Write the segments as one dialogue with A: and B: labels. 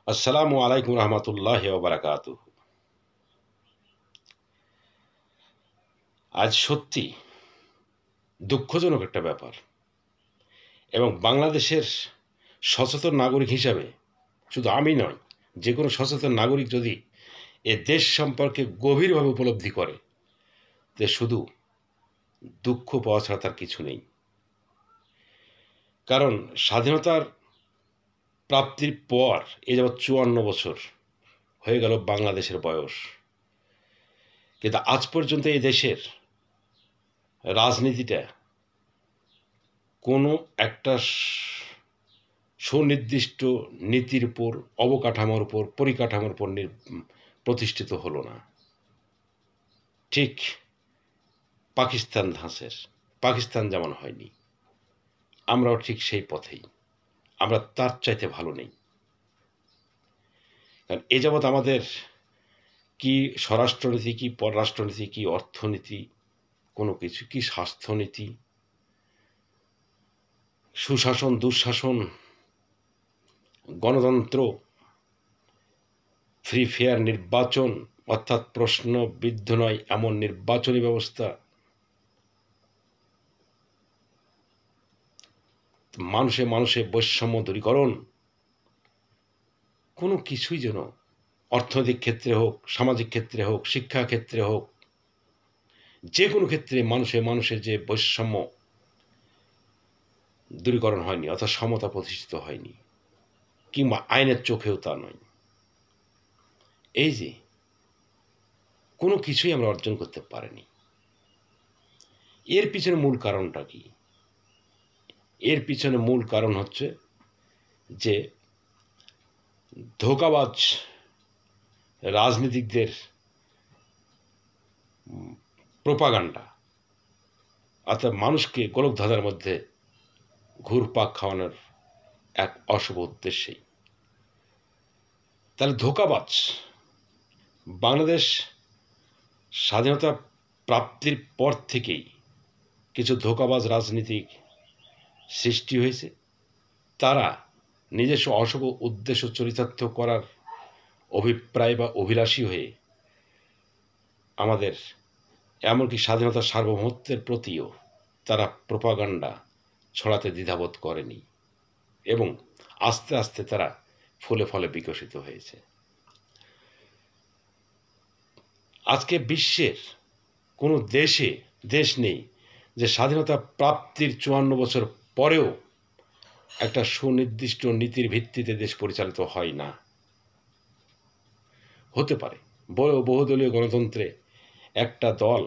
A: আসসালামু আলাইকুম রহমতুল্লাহি ওয়া বারাকাতুহু। আজ সত্যি দুঃখজনক একটা ব্যাপার, এবং বাংলাদেশের সচেতন নাগরিক হিসাবে শুধু আমি নয়, যে কোনো সচেতন নাগরিক যদি এ দেশ সম্পর্কে গভীরভাবে উপলব্ধি করে, যে শুধু দুঃখ পাওয়া ছাড়া তার কিছু নেই। কারণ স্বাধীনতার প্রাপ্তির পর এ যাবৎ ৫৪ বছর হয়ে গেল বাংলাদেশের বয়স, কিন্তু আজ পর্যন্ত এই দেশের রাজনীতিটা কোনো একটা সুনির্দিষ্ট নীতির উপর, অবকাঠামোর উপর, পরিকাঠামোর উপর প্রতিষ্ঠিত হলো না। ঠিক পাকিস্তান যেমন হয়নি, আমরাও ঠিক সেই পথেই। আমরা তার চাইতে ভালো নেই। কারণ এ যাবৎ আমাদের কি স্বরাষ্ট্রনীতি, কি পররাষ্ট্রনীতি, কি অর্থনীতি, কোনো কিছু, কি স্বাস্থ্যনীতি, সুশাসন, দুঃশাসন, গণতন্ত্র, ফ্রি ফেয়ার নির্বাচন, অর্থাৎ প্রশ্নবিদ্ধ নয় এমন নির্বাচনী ব্যবস্থা, মানুষে মানুষে বৈষম্য দূরীকরণ, কোনো কিছুই যেন অর্থনৈতিক ক্ষেত্রে হোক, সামাজিক ক্ষেত্রে হোক, শিক্ষা ক্ষেত্রে হোক, যে কোনো ক্ষেত্রে মানুষে মানুষের যে বৈষম্য দূরীকরণ হয়নি, অর্থাৎ সমতা প্রতিষ্ঠিত হয়নি, কিংবা আইনের চোখেও তা নয়। এই যে কোনো কিছুই আমরা অর্জন করতে পারিনি। এর পিছনে মূল কারণটা কি? এর পিছনে মূল কারণ হচ্ছে যে ধোঁকাবাজ রাজনীতিকদের প্রোপাগান্ডা, অর্থাৎ মানুষকে গোলক ধাঁধার মধ্যে ঘুরপাক খাওয়ানোর এক অশুভ উদ্দেশ্যেই। তাহলে ধোঁকাবাজ বাংলাদেশ স্বাধীনতা প্রাপ্তির পর থেকেই কিছু ধোঁকাবাজ রাজনীতিক সৃষ্টি হয়েছে। তারা নিজস্ব অশুভ উদ্দেশ্য চরিতার্থ করার অভিপ্রায় বা অভিলাষী হয়ে আমাদের এমনকি স্বাধীনতার সার্বভৌমত্বের প্রতিও তারা প্রোপাগান্ডা ছড়াতে দ্বিধাবোধ করেনি, এবং আস্তে আস্তে তারা ফুলে ফলে বিকশিত হয়েছে। আজকে বিশ্বের কোনো দেশ নেই যে স্বাধীনতা প্রাপ্তির ৫৪ বছর পরেও একটা সুনির্দিষ্ট নীতির ভিত্তিতে দেশ পরিচালিত হয় না। হতে পারে বহুদলীয় গণতন্ত্রে একটা দল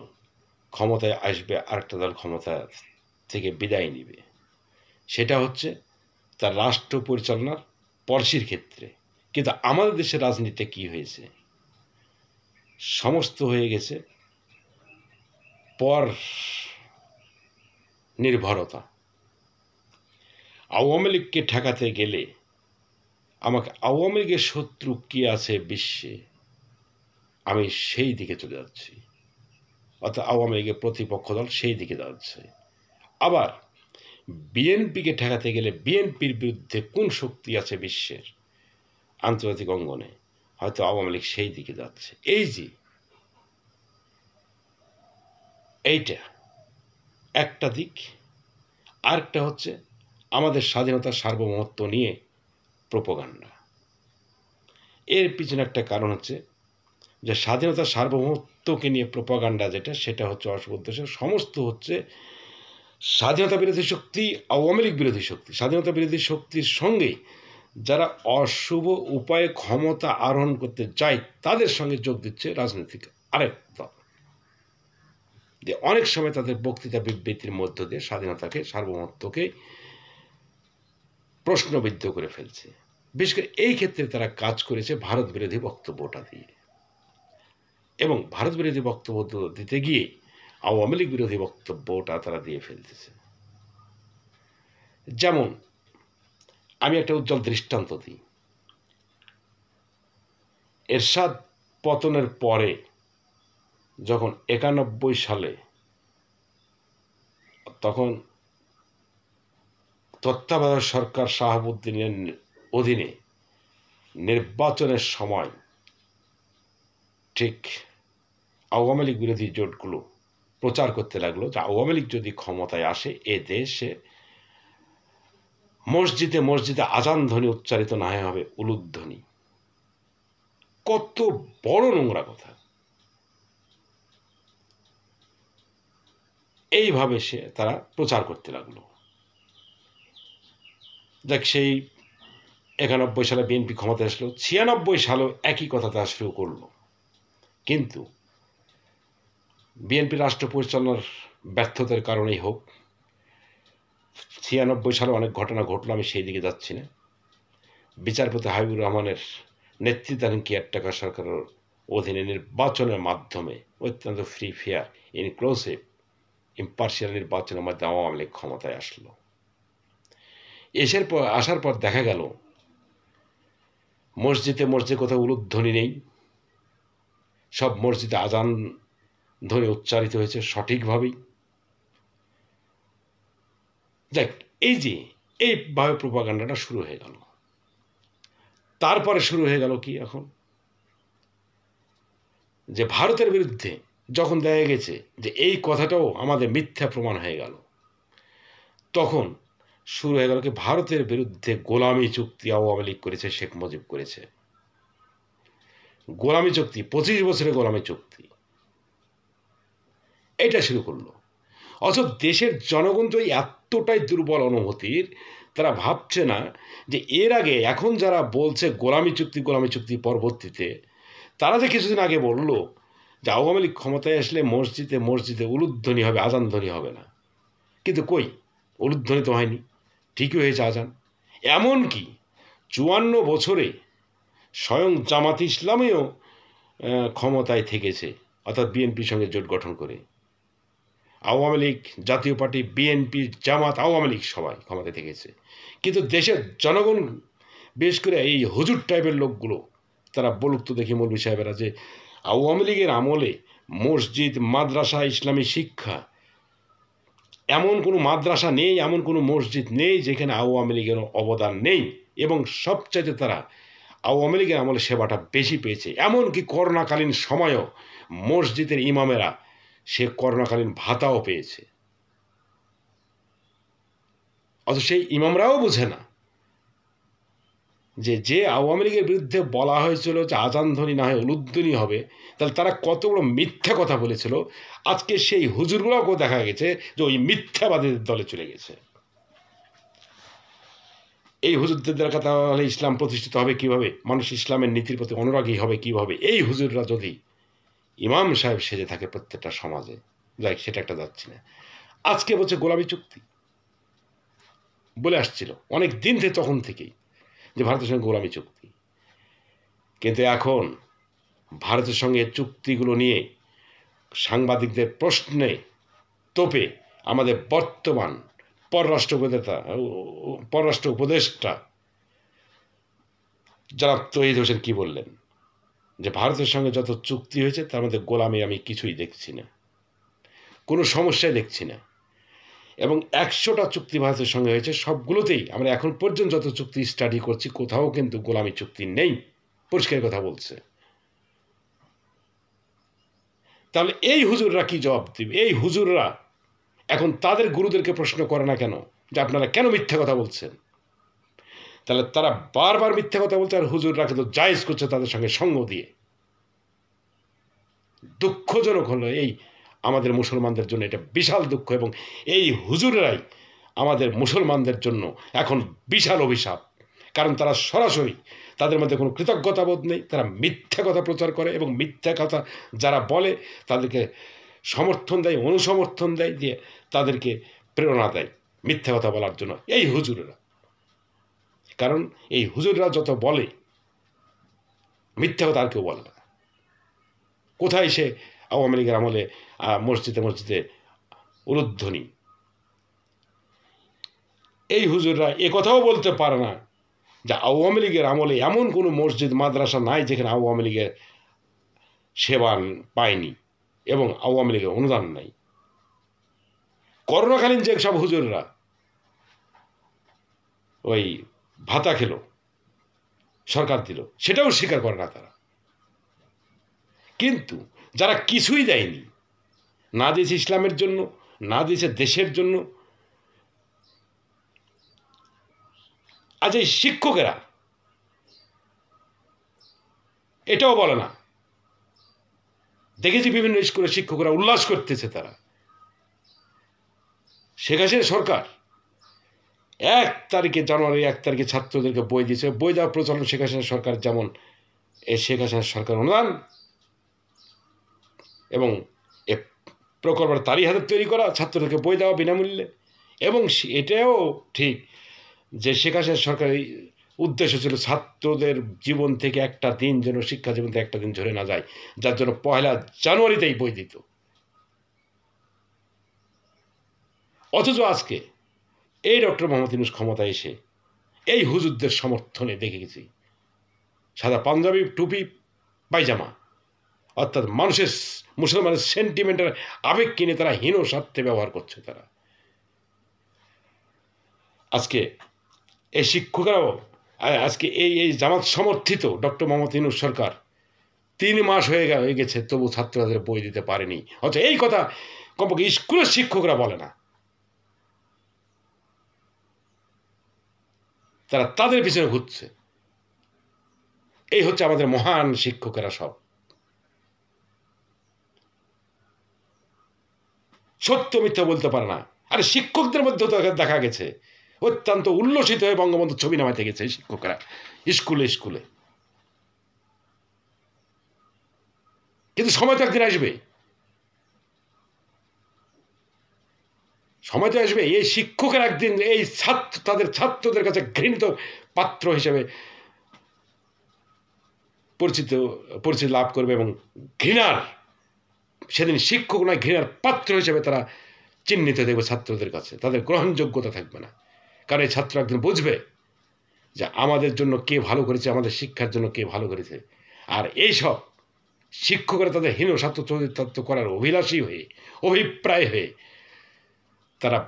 A: ক্ষমতায় আসবে, আরেকটা দল ক্ষমতা থেকে বিদায় নিবে, সেটা হচ্ছে তার রাষ্ট্র পরিচালনার পলিসির ক্ষেত্রে। কিন্তু আমাদের দেশের রাজনীতিতে কি হয়েছে? সমস্ত হয়ে গেছে পর নির্ভরতা। আওয়ামী লীগকে ঠেকাতে গেলে আমাকে আওয়ামী লীগের শত্রু কি আছে বিশ্বে, আমি সেই দিকে চলে যাচ্ছি, অর্থাৎ আওয়ামী লীগের প্রতিপক্ষ দল সেই দিকে যাচ্ছে। আবার বিএনপিকে ঠেকাতে গেলে বিএনপির বিরুদ্ধে কোন শক্তি আছে বিশ্বের আন্তর্জাতিক অঙ্গনে, হয়তো আওয়ামী লীগ সেই দিকে যাচ্ছে। এই যে এইটা একটা দিক। আরেকটা হচ্ছে আমাদের স্বাধীনতার সার্বভৌমত্ব নিয়ে প্রোপাগান্ডা। এর পিছনে একটা কারণ হচ্ছে যে স্বাধীনতার সার্বভৌমত্বকে নিয়ে প্রোপাগান্ডা যেটা, সেটা হচ্ছে অশুভ উদ্দেশ্য। সমস্ত হচ্ছে স্বাধীনতা বিরোধী শক্তি, আওয়ামী লীগ বিরোধী শক্তি, স্বাধীনতা বিরোধী শক্তির সঙ্গে যারা অশুভ উপায়ে ক্ষমতা আরোহণ করতে চায় তাদের সঙ্গে যোগ দিচ্ছে রাজনৈতিক আরেক দল। যে অনেক সময় তাদের বক্তৃতা বিবৃতির মধ্য দিয়ে স্বাধীনতাকে, সার্বভৌমত্বকে প্রশ্নবিদ্ধ করে ফেলছে। বিশেষ করে এই ক্ষেত্রে তারা কাজ করেছে ভারত বিরোধী বক্তব্যটা দিয়ে, এবং ভারত বিরোধী বক্তব্য দিতে গিয়ে আওয়ামী লীগ বিরোধী বক্তব্যটা তারা দিয়ে ফেলতেছে। যেমন আমি একটা উজ্জ্বল দৃষ্টান্ত দিই। এরশাদ পতনের পরে যখন ৯১ সালে, তখন তত্ত্বাবধায়ক সরকার শাহাবুদ্দিনের অধীনে নির্বাচনের সময় ঠিক আওয়ামী লীগ বিরোধী জোটগুলো প্রচার করতে লাগলো যে আওয়ামী লীগ যদি ক্ষমতায় আসে এ দেশে মসজিদে মসজিদে আজান ধ্বনি উচ্চারিত না হবে উলুধ্বনি। কত বড় নোংরা কথা! এইভাবে তারা প্রচার করতে লাগলো। দেখ, সেই 91 সালে বিএনপি ক্ষমতায় আসলো, 96 সালেও একই কথা তারা শুরু করলো। কিন্তু বিএনপি রাষ্ট্র পরিচালনার ব্যর্থতার কারণেই হোক, 96 সালে অনেক ঘটনা ঘটলো, আমি সেই দিকে যাচ্ছি না। বিচারপতি হাবিবুর রহমানের নেতৃত্বাধীন কেয়ারটেকার সরকারের অধীনে নির্বাচনের মাধ্যমে অত্যন্ত ফ্রি, ফেয়ার, ইনক্লুসিভ, ইম্পার্শিয়াল নির্বাচনের মাধ্যমে আওয়ামী লীগ ক্ষমতায় আসলো। আসার পর দেখা গেল মসজিদে মসজিদে কোথাও উলুধ্বনি নেই, সব মসজিদে আজান ধ্বনি উচ্চারিত হয়েছে সঠিকভাবেই। দেখ, এইভাবে প্রোপাগান্ডাটা শুরু হয়ে গেল। তারপরে শুরু হয়ে গেল কি এখন, যে ভারতের বিরুদ্ধে যখন দেখা গেছে যে এই কথাটাও আমাদের মিথ্যা প্রমাণ হয়ে গেল, তখন শুরু হয়ে গেল কি ভারতের বিরুদ্ধে গোলামি চুক্তি আওয়ামী লীগ করেছে, শেখ মুজিব করেছে। গোলামি চুক্তি, 25 বছরের গোলামি চুক্তি, এটা শুরু করলো। অথচ দেশের জনগণ তো এতটাই দুর্বল অনুভূতির, তারা ভাবছে না যে এর আগে এখন যারা বলছে গোলামি চুক্তি পরবর্তীতে, তারা যে কিছুদিন আগে বলল যে আওয়ামী লীগ ক্ষমতায় আসলে মসজিদে মসজিদে উলুধ্বনি হবে, আজান ধ্বনি হবে না। কিন্তু কই, উলুধ্বনি তো হয়নি, ঠিকই হয়েছে আজান। এমনকি 54 বছরে স্বয়ং জামাত ইসলামেও ক্ষমতায় থেকেছে, অর্থাৎ বিএনপির সঙ্গে জোট গঠন করে। আওয়ামী লীগ, জাতীয় পার্টি, বিএনপি, জামাত, আওয়ামী লীগ সবাই ক্ষমতায় থেকেছে। কিন্তু দেশের জনগণ, বিশেষ করে এই হুজুর টাইপের লোকগুলো, তারা বলুক তো দেখি মৌলভী সাহেবেরা, যে আওয়ামী লীগের আমলে মসজিদ, মাদ্রাসা, ইসলামী শিক্ষা, এমন কোনো মাদ্রাসা নেই, এমন কোনো মসজিদ নেই যেখানে আওয়ামী লীগের অবদান নেই, এবং সবচাইতে তারা আওয়ামী লীগের আমলে সেবাটা বেশি পেয়েছে। এমনকি করোনাকালীন সময়ও মসজিদের ইমামেরা সে করোনাকালীন ভাতাও পেয়েছে। অথচ সেই ইমামরাও বোঝে না যে আওয়ামী লীগের বিরুদ্ধে বলা হয়েছিল যে আজান ধ্বনি না হয় উলুধ্বনি হবে, তাহলে তারা কত বড় মিথ্যা কথা বলেছিল। আজকে সেই হুজুরগুলোকেও দেখা গেছে যে ওই মিথ্যাবাদীদের দলে চলে গেছে। এই হুজুরদের দ্বারা তাহলে ইসলাম প্রতিষ্ঠিত হবে কিভাবে, মানুষ ইসলামের নীতির প্রতি অনুরাগী হবে কিভাবে, এই হুজুররা যদি ইমাম সাহেব সেজে থাকে প্রত্যেকটা সমাজে। যাই, সেটা একটা যাচ্ছি না। আজকে বলছে গোলামি চুক্তি বলে আসছিল অনেক দিন থেকে, তখন থেকেই, যে ভারতের সঙ্গে গোলামি চুক্তি। কিন্তু এখন ভারতের সঙ্গে চুক্তিগুলো নিয়ে সাংবাদিকদের প্রশ্নে তোপে আমাদের বর্তমান পররাষ্ট্র উপদেষ্টা জনাব তৌহিদ হোসেন কি বললেন, যে ভারতের সঙ্গে যত চুক্তি হয়েছে তার মধ্যে গোলামি আমি কিছুই দেখছি না, কোনো সমস্যাই দেখছি না। এবং 100টা চুক্তি ভারতের সঙ্গে হয়েছে, সবগুলোতেই আমরা এখন পর্যন্ত যত চুক্তি স্টাডি করছি কোথাও কিন্তু গোলামি চুক্তি নেই, পরিষ্কার কথা বলছে। তাহলে এই হুজুররা কি জবাব দিবে? এই হুজুররা এখন তাদের গুরুদেরকে প্রশ্ন করে না কেন যে আপনারা কেন মিথ্যা কথা বলছেন? তাহলে তারা বারবার মিথ্যা কথা বলছে, আর হুজুররা কিন্তু জায়েজ করছে তাদের সঙ্গে সঙ্গ দিয়ে। দুঃখজনক হলো এই আমাদের মুসলমানদের জন্য, এটা বিশাল দুঃখ। এবং এই হুজুররাই আমাদের মুসলমানদের জন্য এখন বিশাল অভিশাপ, কারণ তারা সরাসরি, তাদের মধ্যে কোনো কৃতজ্ঞতাবোধ নেই, তারা মিথ্যা কথা প্রচার করে, এবং মিথ্যা কথা যারা বলে তাদেরকে সমর্থন দেয়, অনুসমর্থন দেয়, দিয়ে তাদেরকে প্রেরণা দেয় মিথ্যা কথা বলার জন্য এই হুজুররা। কারণ এই হুজুররা যত বলে মিথ্যা কথা আর কেউ বলে না। কোথায় সে আওয়ামী লীগের আমলে মসজিদে মসজিদে উলুধ্বনি? এই হুজুররা এ কথাও বলতে পারে না যে আওয়ামী লীগের আমলে এমন কোনো মসজিদ মাদ্রাসা নাই যেখানে আওয়ামী লীগের সেবা পায়নি এবং আওয়ামী লীগের অনুদান নাই। করোনাকালীন যে সব হুজুররা ওই ভাতা খেলো, সরকার দিল, সেটাও স্বীকার করে না তারা। কিন্তু যারা কিছুই দেয়নি, না দিয়েছে ইসলামের জন্য, না দিয়েছে দেশের জন্য, আজ এই শিক্ষকেরা এটাও বলে না। দেখেছি বিভিন্ন স্কুলে শিক্ষকরা উল্লাস করতেছে, তারা শেখ হাসিনা সরকার 1 তারিখে, জানুয়ারি 1 তারিখে ছাত্রদেরকে বই দিয়েছে। বই দেওয়ার প্রচলন শেখ হাসিনা সরকার, যেমন এই শেখ হাসিনা সরকার অনুদান এবং এ প্রকল্পের তারই হাতে তৈরি করা, ছাত্রদেরকে বই দেওয়া বিনামূল্যে। এবং এটাও ঠিক যে শেখ হাসিনা সরকারের উদ্দেশ্য ছিল ছাত্রদের জীবন থেকে একটা দিন যেন, শিক্ষা জীবন থেকে একটা দিন ঝরে না যায়, যার জন্য 1 জানুয়ারিতেই বই দিত। অথচ আজকে এই ডক্টর মোহাম্মদ ইউনূস ক্ষমতায় এসে এই হুজুরদের সমর্থনে দেখে গেছি সাদা পাঞ্জাবি, টুপি, পায়জামা, অর্থাৎ মানুষের, মুসলমানের সেন্টিমেন্টের আবেগ কিনে তারা হীন স্বার্থে ব্যবহার করছে। তারা আজকে এই শিক্ষকরাও আজকে এই জামাত সমর্থিত ডক্টর মোহাম্মদ ইউনূস সরকার 3 মাস হয়ে গেছে, তবু ছাত্রদের বই দিতে পারেনি। অথচ এই কথা কমপক্ষে স্কুলের শিক্ষকরা বলে না, তারা তাদের পিছনে ঘুরছে। এই হচ্ছে আমাদের মহান শিক্ষকেরা, সব সত্য মিথ্যা বলতে পারে না। আরে শিক্ষকদের মধ্যে তো দেখা গেছে অত্যন্ত উল্লসিত হয়ে বঙ্গবন্ধুর ছবি নামাইতে গেছে শিক্ষকরা স্কুলে স্কুলে। কিন্তু সময় তো একদিন আসবে, সময় তো আসবে এই শিক্ষকের একদিন এই তাদের ছাত্রদের কাছে ঘৃণিত পাত্র হিসেবে পরিচিতি লাভ করবে, এবং ঘৃণার, সেদিন শিক্ষক নয় ঘৃণার পাত্র হিসেবে তারা চিহ্নিত দেখবে ছাত্রদের কাছে, তাদের গ্রহণযোগ্যতা থাকবে না। কারণ এই ছাত্র একদিন বুঝবে যে আমাদের জন্য কে ভালো করেছে, আমাদের শিক্ষার জন্য কে ভালো করেছে। আর এইসব শিক্ষকরা তাদের হীন ছাত্র চরিতার্থ করার অভিলাষী হয়ে, অভিপ্রায় হয়ে, তারা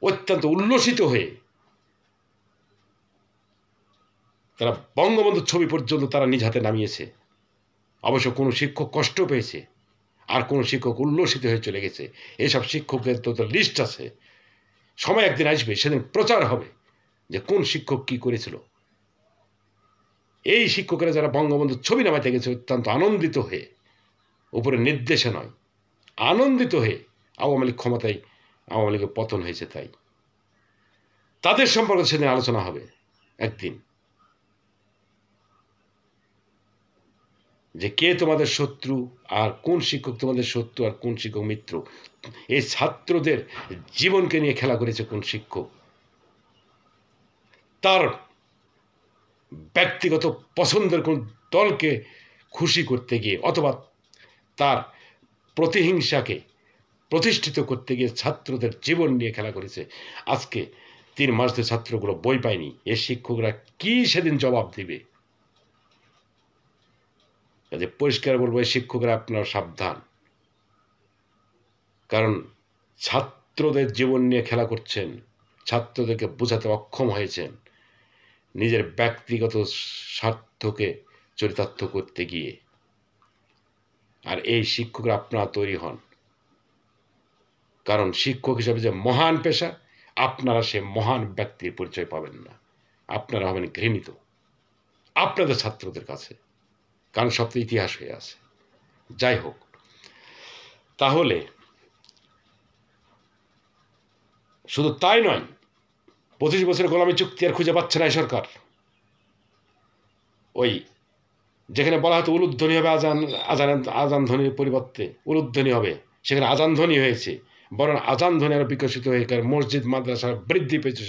A: অত্যন্ত উল্লসিত হয়ে তারা বঙ্গবন্ধুর ছবি পর্যন্ত তারা নিজ হাতে নামিয়েছে। অবশ্য কোনো শিক্ষক কষ্ট পেয়েছে, আর কোনো শিক্ষক উল্লসিত হয়ে চলে গেছে। এইসব শিক্ষকের তো লিস্ট আছে, সময় একদিন আসবে, সেদিন প্রচার হবে যে কোন শিক্ষক কি করেছিল। এই শিক্ষকেরা যারা বঙ্গবন্ধুর ছবি নামাইতে গেছে অত্যন্ত আনন্দিত হয়ে, উপরে নির্দেশে নয়, আনন্দিত হয়ে আওয়ামী লীগ ক্ষমতায়, আওয়ামী লীগের পতন হয়েছে, তাই তাদের সম্পর্কে সেদিন আলোচনা হবে একদিন, যে কে তোমাদের শত্রু আর কোন শিক্ষক তোমাদের শত্রু আর কোন শিক্ষক মিত্র। এই ছাত্রদের জীবনকে নিয়ে খেলা করেছে কোন শিক্ষক, তার ব্যক্তিগত পছন্দের কোন দলকে খুশি করতে গিয়ে, অথবা তার প্রতিহিংসাকে প্রতিষ্ঠিত করতে গিয়ে ছাত্রদের জীবন নিয়ে খেলা করেছে। আজকে 3 মাস ধরে ছাত্রগুলো বই পায়নি, এই শিক্ষকরা কি সেদিন জবাব দিবে? কাজে পরিষ্কার বলবো, এই শিক্ষকরা আপনারা সাবধান, কারণ ছাত্রদের জীবন নিয়ে খেলা করছেন, ছাত্রদেরকে বোঝাতে অক্ষম হয়েছেন নিজের ব্যক্তিগত স্বার্থকে চরিতার্থ করতে গিয়ে। আর এই শিক্ষকরা আপনারা তৈরি হন, কারণ শিক্ষক হিসাবে যে মহান পেশা, আপনারা সে মহান ব্যক্তির পরিচয় পাবেন না, আপনারা হবেন ঘৃণিত আপনাদের ছাত্রদের কাছে, কারণ সব তো ইতিহাস হয়ে আছে। যাই হোক, তাহলে শুধু তাই নয়, 25 বছরের গোলামী চুক্তি আর খুঁজে পাচ্ছে না এই সরকার। ওই যেখানে বলা হতো উলুধ্বনি হবে, আজান ধ্বনির পরিবর্তে উলুধ্বনি হবে, সেখানে আজান ধ্বনি হয়েছে, বরং আজান ধ্বনি আরো বিকশিত হয়ে মসজিদ মাদ্রাসা বৃদ্ধি পেয়েছে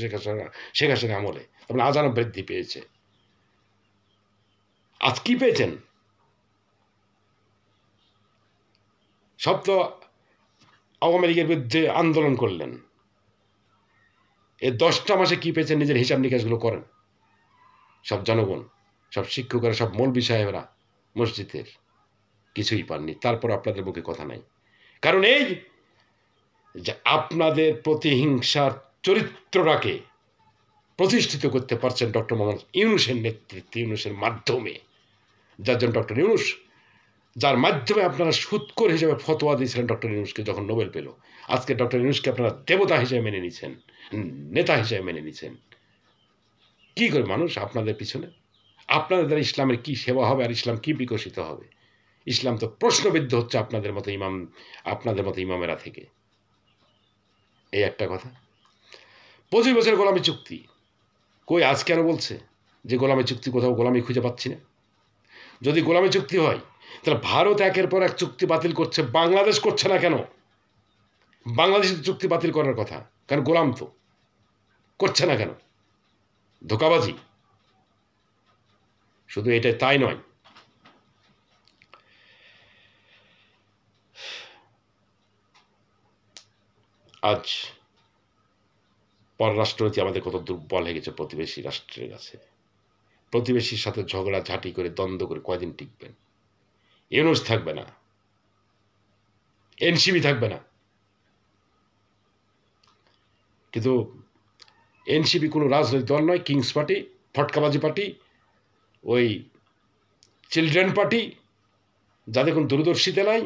A: শেখ হাসিনা আমলে, তারপরে আজানও বৃদ্ধি পেয়েছে। আজ কি পেয়েছেন? সব তো আওয়ামী লীগের বিরুদ্ধে আন্দোলন করলেন, এই 10টা মাসে কি পেয়েছেন নিজের হিসাব নিকাশগুলো করেন। সব জনগণ, সব শিক্ষকরা, সব মৌলবি সাহেবরা মসজিদের কিছুই পাননি। তারপর আপনাদের মুখে কথা নাই, কারণ এই যে আপনাদের প্রতিহিংসার চরিত্রটাকে প্রতিষ্ঠিত করতে পারছেন ডক্টর মোহাম্মদ ইউনূসের নেতৃত্বে, ইউনূসের মাধ্যমে। যার জন্য ডক্টর ইউনূস, যার মাধ্যমে আপনারা সুৎখোর হিসেবে ফতোয়া দিয়েছিলেন ডক্টর ইউনূসকে যখন নোবেল পেল, আজকে ডক্টর ইউনূসকে আপনারা দেবতা হিসেবে মেনে নিচ্ছেন, নেতা হিসেবে মেনে নিচ্ছেন। কি করে মানুষ আপনাদের পিছনে? আপনাদের দ্বারা ইসলামের কি সেবা হবে আর ইসলাম কি বিকশিত হবে? ইসলাম তো প্রশ্নবিদ্ধ হচ্ছে আপনাদের মতো ইমামেরা থেকে। এই একটা কথা। 25 বছর গোলামি চুক্তি কই? আজ কেন বলছে যে গোলামি চুক্তি? কোথাও গোলামি খুঁজে পাচ্ছি না। যদি গোলামি চুক্তি হয় তাহলে ভারত একের পর এক চুক্তি বাতিল করছে, বাংলাদেশ করছে না কেন? বাংলাদেশের চুক্তি বাতিল করার কথা, কারণ গোলাম তো করছে না কেন? ধোঁকাবাজি। শুধু এটাই তাই নয়, আজ পররাষ্ট্রনীতি আমাদের কত দুর্বল হয়ে গেছে প্রতিবেশী রাষ্ট্রের কাছে। প্রতিবেশীর সাথে ঝগড়া ঝাঁটি করে দ্বন্দ্ব করে কয়দিন টিকবেন? ইউনূস থাকবে না, এনসিপি থাকবে না, কিন্তু এনসিপি কোনো রাজনৈতিক দল নয়, কিংস পার্টি, ফটকাবাজি পার্টি, ওই চিলড্রেন পার্টি, যাদের কোনো দূরদর্শিতা নাই।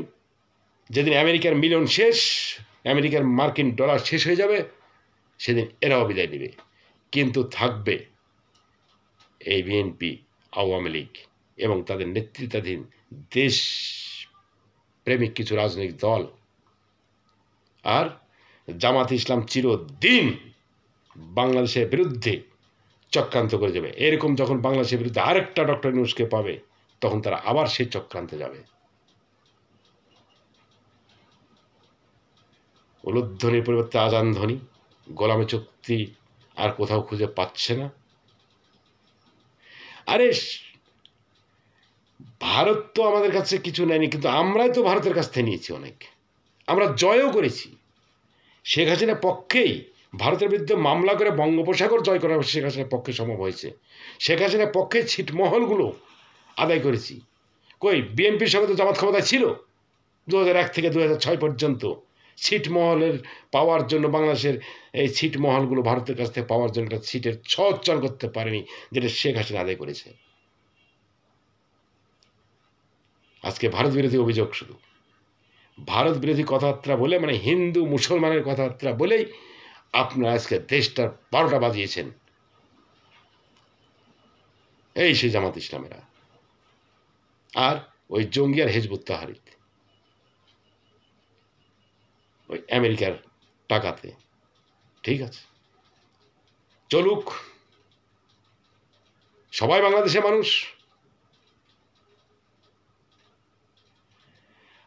A: যেদিন আমেরিকার মিলিয়ন শেষ, আমেরিকার মার্কিন ডলার শেষ হয়ে যাবে, সেদিন এরাও বিদায় নেবে। কিন্তু থাকবে এই বিএনপি, আওয়ামী লীগ এবং তাদের নেতৃত্বাধীন দেশ প্রেমিক কিছু রাজনৈতিক দল। আর জামাত ইসলাম চিরদিন বাংলাদেশের বিরুদ্ধে চক্রান্ত করে যাবে। এরকম যখন বাংলাদেশের বিরুদ্ধে আরেকটা ডক্টর ইউনূসকে পাবে, তখন তারা আবার সেই চক্রান্তে যাবে। উলুধ্বনির পরিবর্তে আজান ধ্বনি। গোলামি চুক্তি আর কোথাও খুঁজে পাচ্ছে না। আরে ভারত তো আমাদের কাছে কিছু নেয়নি, কিন্তু আমরাই তো ভারতের কাছ থেকে নিয়েছি অনেক। আমরা জয়ও করেছি। শেখ হাসিনার পক্ষেই ভারতের বিরুদ্ধে মামলা করে বঙ্গোপসাগর জয় করা শেখ হাসিনার পক্ষে সম্ভব হয়েছে। শেখ হাসিনার পক্ষে ছিটমহলগুলো আদায় করেছি। কই বিএনপির সঙ্গে তো জামাত ক্ষমতায় ছিল 2001 থেকে 2006 পর্যন্ত। ছিটমহলের পাওয়ার জন্য বাংলাদেশের এই ছিটমহলগুলো ভারতের কাছ থেকে পাওয়ার জন্য একটা ছিটের ছচ্চল করতে পারেনি, যেটা শেখ হাসিনা আদায় করেছে। আজকে ভারত বিরোধী অভিযোগ, শুধু ভারত বিরোধী কথাবার্তা বলে, মানে হিন্দু মুসলমানের কথাবার্তা বলেই আপনারা আজকে দেশটার 12টা বাজিয়েছেন। এই সেই জামাত ইসলামেরা আর ওই জঙ্গি আর হিজবুত তাহরির, ওই আমেরিকার টাকাতে। ঠিক আছে, চলুক, সবাই বাংলাদেশের মানুষ।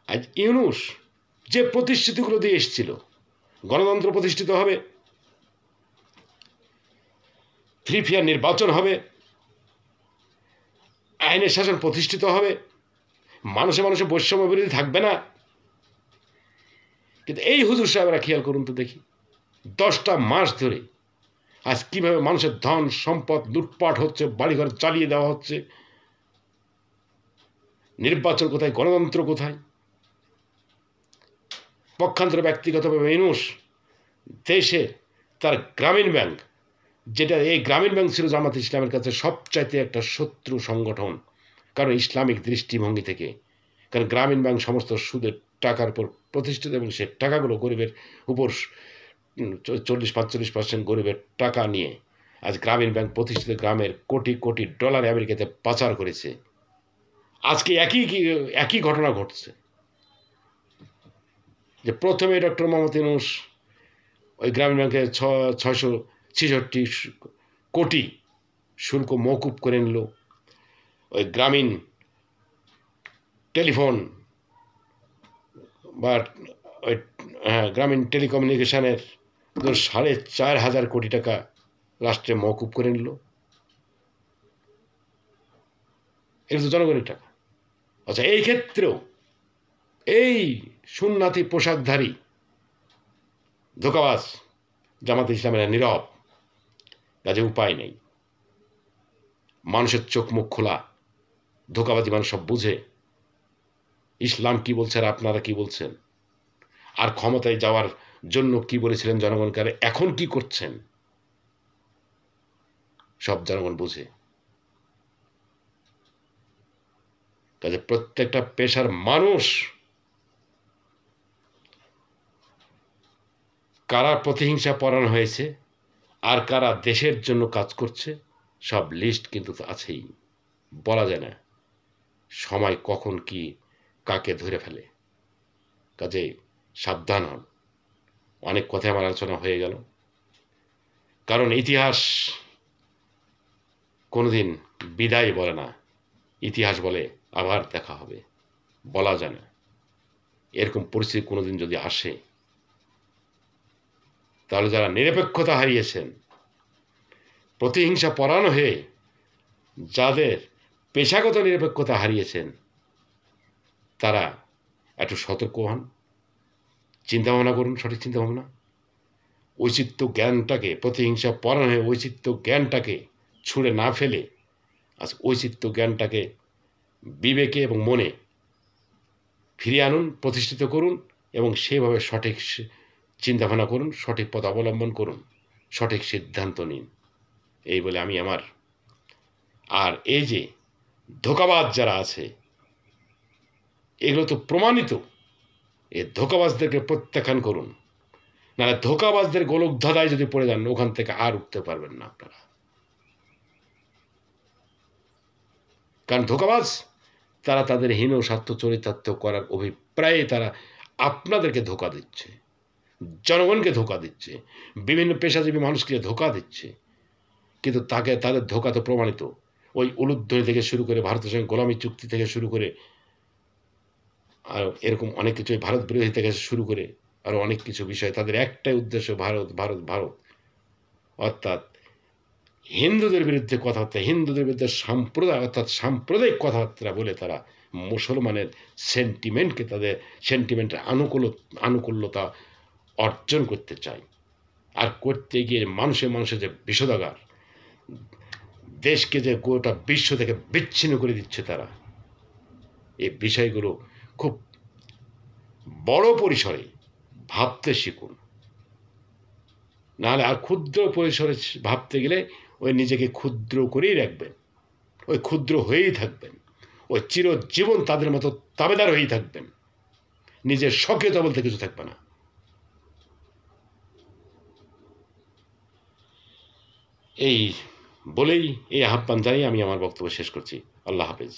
A: আজ ইউনূস যে প্রতিশ্রুতিগুলো দিয়ে এসেছিল, গণতন্ত্র প্রতিষ্ঠিত হবে, ফ্রি ফেয়ার নির্বাচন হবে, আইনের শাসন প্রতিষ্ঠিত হবে, মানুষে মানুষে বৈষম্য বিরোধী থাকবে না, কিন্তু এই হুজুর সাহেবরা খেয়াল করুন তো দেখি, 10টা মাস ধরে আজ কিভাবে মানুষের ধন সম্পদ লুটপাট হচ্ছে, বাড়িঘর চালিয়ে দেওয়া হচ্ছে। নির্বাচন কোথায়? গণতন্ত্র কোথায়? পক্ষান্তরে ব্যক্তিগতভাবে ইউনূস দেশে তার গ্রামীণ ব্যাংক, যেটা এই গ্রামীণ ব্যাংক ছিল জামাত ইসলামের কাছে সবচাইতে একটা শত্রু সংগঠন, কারণ ইসলামিক দৃষ্টিভঙ্গি থেকে। কারণ গ্রামীণ ব্যাংক সমস্ত সুদের টাকার উপর প্রতিষ্ঠিত, এবং সে টাকাগুলো গরিবের উপর 40-45% গরিবের টাকা নিয়ে আজ গ্রামীণ ব্যাংক প্রতিষ্ঠিত গ্রামের কোটি কোটি ডলার আমেরিকাতে পাচার করেছে। আজকে একই ঘটনা ঘটছে, যে প্রথমে ডক্টর মোহাম্মদ ইউনূস ওই গ্রামীণ ব্যাংকে 666 কোটি শুল্ক মওকুফ করে নিল। ওই গ্রামীণ টেলিফোন বা ওই গ্রামীণ টেলিকমিউনিকেশনের 4,500 কোটি টাকা রাষ্ট্রে মওকুফ করে নিল। এটা তো জনগণের টাকা। আচ্ছা, এই ক্ষেত্রেও এই সুন্নাতি পোশাকধারী ধোঁকাবাজ জামাত ইসলামেরা নীরব, কাজে উপায় নেই। মানুষের চোখ মুখ খোলা, ধোঁকাবাজি মানুষ সব বুঝে। ইসলাম কি বলছে আর আপনারা কি বলছেন, আর ক্ষমতায় যাওয়ার জন্য কি বলেছিলেন জনগণকে, এখন কি করছেন। সব জনগণ বুঝে। কাজে প্রত্যেকটা পেশার মানুষ কারা প্রতিহিংসা পরায়ণ হয়েছে আর কারা দেশের জন্য কাজ করছে সব লিস্ট কিন্তু আছেই, বলা যায় না সময় কখন কি কাকে ধরে ফেলে। কাজে সাবধান হন। অনেক কথা আমার আলোচনা হয়ে গেল, কারণ ইতিহাস কোনোদিন বিদায় বলে না, ইতিহাস বলে আবার দেখা হবে, বলা যায় না। এরকম পরিস্থিতি কোনোদিন যদি আসে তাহলে যারা নিরপেক্ষতা হারিয়েছেন, প্রতিহিংসা পরায়ণ হয়ে যাদের পেশাগত নিরপেক্ষতা হারিয়েছেন, তারা একটু সতর্ক হন, চিন্তাভাবনা করুন, সঠিক চিন্তাভাবনা। ঔচিত্য জ্ঞানটাকে, প্রতিহিংসা পরায়ণ হয়ে ঔচিত্য জ্ঞানটাকে ছুঁড়ে না ফেলে আজ ঔচিত্য জ্ঞানটাকে বিবেকে এবং মনে ফিরিয়ে আনুন, প্রতিষ্ঠিত করুন এবং সেভাবে সঠিক চিন্তাভাবনা করুন, সঠিক পথ অবলম্বন করুন, সঠিক সিদ্ধান্ত নিন। এই বলে আমি আমার, আর এই যে ধোঁকাবাজ যারা আছে এগুলো তো প্রমাণিত, এই ধোঁকাবাজদেরকে প্রত্যাখ্যান করুন, নাহলে ধোঁকাবাজদের গোলক ধাঁধায় যদি পড়ে যান ওখান থেকে আর উঠতে পারবেন না আপনারা। কারণ ধোঁকাবাজ তারা তাদের হীন স্বার্থ চরিতার্থ করার অভিপ্রায়ে তারা আপনাদেরকে ধোঁকা দিচ্ছে, জনগণকে ধোঁকা দিচ্ছে, বিভিন্ন পেশাজীবী মানুষকে ধোঁকা দিচ্ছে। কিন্তু তাদের ধোঁকা তো প্রমাণিত। ওই উলুধ্বনি থেকে শুরু করে ভারতের সঙ্গে গোলামী চুক্তি থেকে শুরু করে আর এরকম অনেক কিছু, ভারত বিরোধী থেকে শুরু করে আরও অনেক কিছু বিষয়, তাদের একটাই উদ্দেশ্য ভারত ভারত ভারত, অর্থাৎ হিন্দুদের বিরুদ্ধে কথাবার্তা, হিন্দুদের বিরুদ্ধে সাম্প্রদায় অর্থাৎ সাম্প্রদায়িক কথাবার্তা বলে তারা মুসলমানের সেন্টিমেন্টকে, তাদের সেন্টিমেন্টের আনুকূল্যতা অর্জন করতে চায়। আর করতে গিয়ে মানুষের যে বিষোদাগার, দেশকে যে গোটা বিশ্ব থেকে বিচ্ছিন্ন করে দিচ্ছে তারা, এই বিষয়গুলো খুব বড় পরিসরে ভাবতে শিখুন। নাহলে আর ক্ষুদ্র পরিসরে ভাবতে গেলে ওই নিজেকে ক্ষুদ্র করেই রাখবেন, ওই ক্ষুদ্র হয়েই থাকবেন, ওই চিরজীবন তাদের মতো তাবেদার হয়েই থাকবেন, নিজের সক্রিয়তা বলতে কিছু থাকবে না। এই বলেই এই আহ্বান জানিয়ে আমি আমার বক্তব্য শেষ করছি। আল্লাহ হাফেজ।